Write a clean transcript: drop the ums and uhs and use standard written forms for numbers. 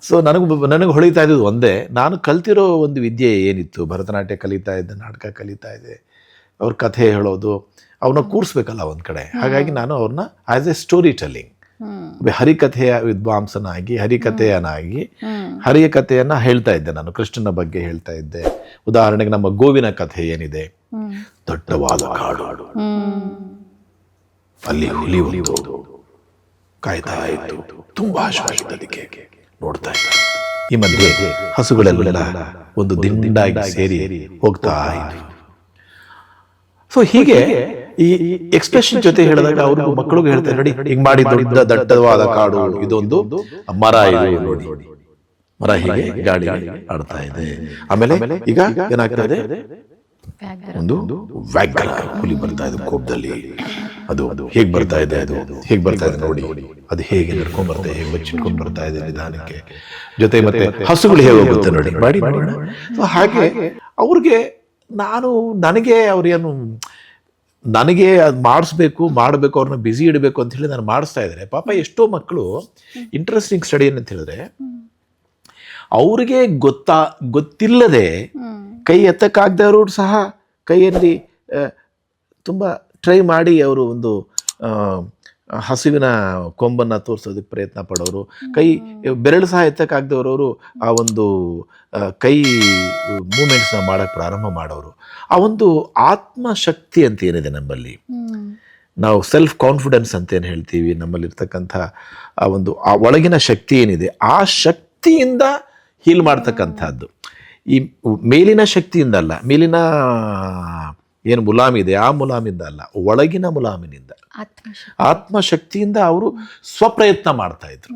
So ನನಗೆ ಹೊಳಿತಾ ಇದ್ದದ್ದು ಒಂದೇ, ನಾನು ಕಲ್ತಿರೋ ಒಂದು ವಿದ್ಯೆ ಏನಿತ್ತು, ಭರತನಾಟ್ಯ ಕಲಿತಾ ಇದ್ದೆ, ನಾಟಕ ಕಲಿತಾ ಇದ್ದೆ, ಅವ್ರ ಕಥೆ ಹೇಳೋದು, ಅವನ್ನ ಕೂರಿಸ್ಬೇಕಲ್ಲ ಒಂದು ಕಡೆ. ಹಾಗಾಗಿ ನಾನು ಅವ್ರನ್ನ ಆಸ್ ಎ ಸ್ಟೋರಿ ಟೆಲ್ಲಿಂಗ್, ಹರಿಕಥೆಯ ವಿದ್ವಾಂಸನಾಗಿ, ಹರಿಕಥೆಯನಾಗಿ ಹರಿಯ ಕಥೆಯನ್ನ ಹೇಳ್ತಾ ಇದ್ದೆ. ನಾನು ಕೃಷ್ಣನ ಬಗ್ಗೆ ಹೇಳ್ತಾ ಇದ್ದೆ. ಉದಾಹರಣೆಗೆ ನಮ್ಮ ಗೋವಿನ ಕಥೆ ಏನಿದೆ, ದಟ್ಟವಾದ ಕಾಡು, ಅಲ್ಲಿ ಹುಲಿ ಒಂದು ಕಾಯ್ತಾ ಇತ್ತು, ತುಂಬಾ ಆಶಾಗಿತ್ತು, ಅದಕ್ಕೆ ನೋಡ್ತಾ ಇದ್ದ. ಈ ಮಧ್ಯೆ ಹಸುಗಳೆಲ್ಲ ಒಂದು ದಿಂಡಾಗಿ ಸೇರಿ ಹೋಗ್ತಾ ಇದ್ವು. ಸೊ ಹೀಗೆ ಈ ಎಕ್ಸ್ಪ್ರೆಷನ್ ಜೊತೆ ಹೇಳಿದಾಗ ಅವ್ರಿಗೂ ಮಕ್ಕಳಿಗೂ ಹೇಳ್ತಾರೆ, ನೋಡಿ ಹಿಂಗ್ ಮಾಡಿ, ದೊಡ್ಡ ದಟ್ಟವಾದ ಕಾಡು, ಇದೊಂದು ಮರ, ಇದು ನೋಡಿ ಮರ ಹೀಗೆ ಗಾಳಿ ಆಡ್ತಾ ಇದೆ. ಆಮೇಲೆ ಈಗ ಏನಾಗ್ತಾ ಇದೆ, ಒಂದು ವ್ಯಾಘ್ರ ಹುಲಿ ಬರ್ತಾ ಇದೆ ಕೋಪದಲ್ಲಿ. ಅದು ಹೇಗ್ ಬರ್ತಾ ಇದೆ, ಅದು ಹೇಗ್ ಬರ್ತಾ ಇದೆ ನೋಡಿ, ಅದು ಹೇಗೆ ನಡ್ಕೊಂಡ್ ಬರ್ತಾ ಇದೆ, ಹೇಗೆ ಬಚ್ಚಿಟ್ಕೊಂಡ್ ಬರ್ತಾ ಇದೆ ನಿಧಾನಕ್ಕೆ, ಜೊತೆ ಮತ್ತೆ ಹಸುಗಳು ಹೇಗೆ ಹೋಗುತ್ತೆ ನೋಡಿ, ಮಾಡಿ ಮಾಡೋಣ. ಹಾಗೆ ಅವ್ರಿಗೆ ನನಗೆ ಅವ್ರೇನು, ನನಗೆ ಅದು ಮಾಡಬೇಕು ಅವ್ರನ್ನ ಬ್ಯುಸಿ ಇಡಬೇಕು ಅಂತ ಹೇಳಿ ನಾನು ಮಾಡಿಸ್ತಾ ಇದ್ದಾರೆ. ಪಾಪ ಎಷ್ಟೋ ಮಕ್ಕಳು ಇಂಟ್ರೆಸ್ಟಿಂಗ್ ಸ್ಟಡಿ ಏನಂತ ಹೇಳಿದ್ರೆ, ಅವ್ರಿಗೆ ಗೊತ್ತಿಲ್ಲದೆ ಕೈ ಎತ್ತಕ್ಕಾಗದವರು ಸಹ ಕೈಯಲ್ಲಿ ತುಂಬ ಟ್ರೈ ಮಾಡಿ ಅವರು ಒಂದು ಹಸುವಿನ ಕೊಂಬನ್ನು ತೋರಿಸೋದಕ್ಕೆ ಪ್ರಯತ್ನ ಪಡೋರು, ಬೆರಳು ಸಹ ಎತ್ತಕ್ಕಾಗದವರು ಆ ಒಂದು ಕೈ ಮೂಮೆಂಟ್ಸ್ನ ಮಾಡೋಕ್ಕೆ ಪ್ರಾರಂಭ ಮಾಡೋರು. ಆ ಒಂದು ಆತ್ಮಶಕ್ತಿ ಅಂತ ಏನಿದೆ ನಮ್ಮಲ್ಲಿ, ನಾವು ಸೆಲ್ಫ್ ಕಾನ್ಫಿಡೆನ್ಸ್ ಅಂತ ಏನು ಹೇಳ್ತೀವಿ, ನಮ್ಮಲ್ಲಿರ್ತಕ್ಕಂಥ ಆ ಒಂದು ಆ ಒಳಗಿನ ಶಕ್ತಿ ಏನಿದೆ, ಆ ಶಕ್ತಿಯಿಂದ ಹೀಲ್ ಮಾಡ್ತಕ್ಕಂಥದ್ದು. ಈ ಮೇಲಿನ ಶಕ್ತಿಯಿಂದ ಅಲ್ಲ, ಮೇಲಿನ ಏನು ಮುಲಾಮಿದೆ ಆ ಮುಲಾಮಿಂದ ಅಲ್ಲ, ಒಳಗಿನ ಮುಲಾಮಿನಿಂದ, ಆತ್ಮಶಕ್ತಿಯಿಂದ ಅವರು ಸ್ವಪ್ರಯತ್ನ ಮಾಡ್ತಾ ಇದ್ರು.